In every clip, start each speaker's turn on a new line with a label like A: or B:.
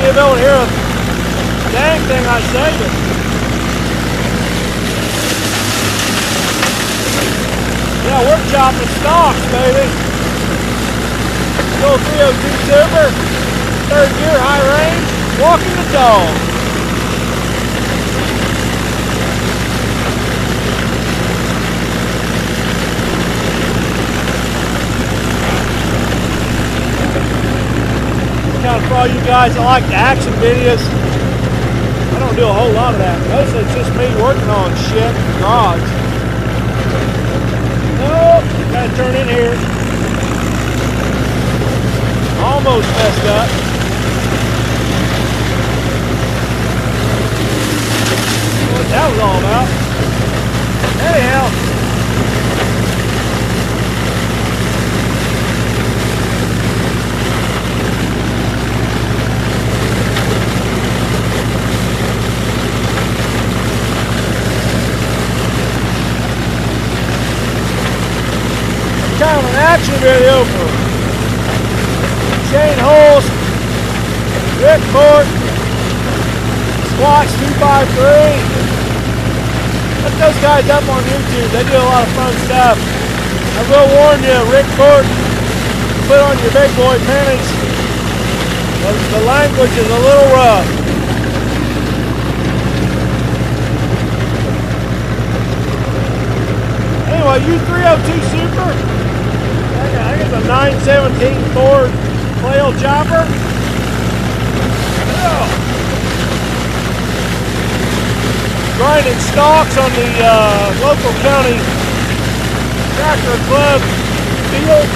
A: you'll be able to hear a dang thing I say, but yeah, we're chopping stocks, baby. Go 302 Super, third gear, high range, walking the dog. Kind of for all you guys that like the action videos, I don't do a whole lot of that. Mostly it's just me working on shit in the garage. Oh, gotta turn in here. Almost messed up. What that was all about. Anyhow. Kind of an action video for Shane Holst, Rick Ford, Squatch 253. Look those guys up on YouTube. They do a lot of fun stuff. I will warn you, Rick Ford, put on your big boy panties. The language is a little rough. Anyway, U302 Super. I think it's a 917 Ford flail chopper. Oh. Grinding stalks on the local county tractor club field.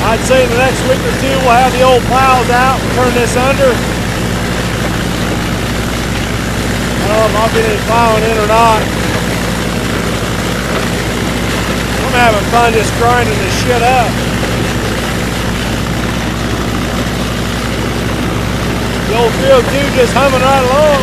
A: I'd say in the next week or two we'll have the old plows out and turn this under. I don't know if I'll get any plowing in or not. I'm having fun just grinding this shit up. The old 302 just humming right along.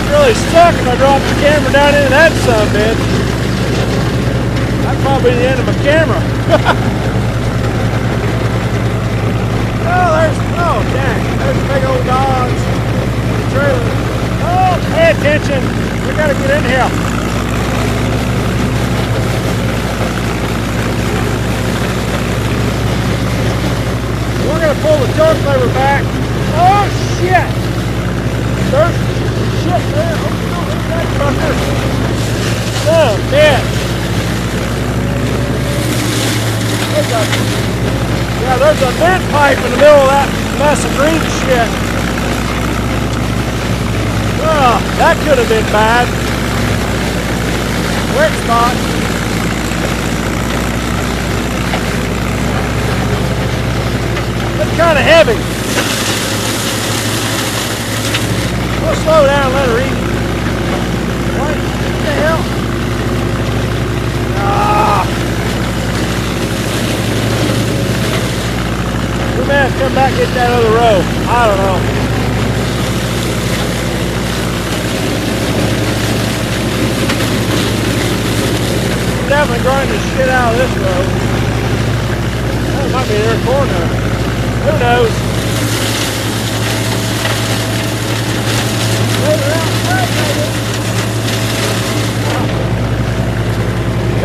A: It really suck if I drop the camera down into that son bitch. That'd probably be the end of my camera. Oh dang, there's a big old Dodge trailer. Oh, pay attention, we gotta get in here. We're gonna pull the torque lever back. Oh shit! There's shit there. Oh no, look at that fucker. Oh, bitch. Yeah, there's a vent pipe in the middle of that mess of green shit. Oh, that could have been bad. Wet spot. It's kind of heavy. We'll slow down and let her eat. What the hell? Ah. We may have to come back and get that other row. I don't know. We're definitely grinding the shit out of this row. Oh, it might be their corner. Who knows?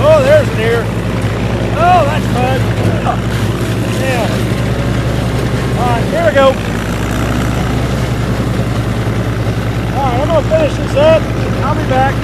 A: Oh, there's an ear. Oh, that's mud. Oh, yeah. Alright, here we go. Alright, I'm going to finish this up. I'll be back.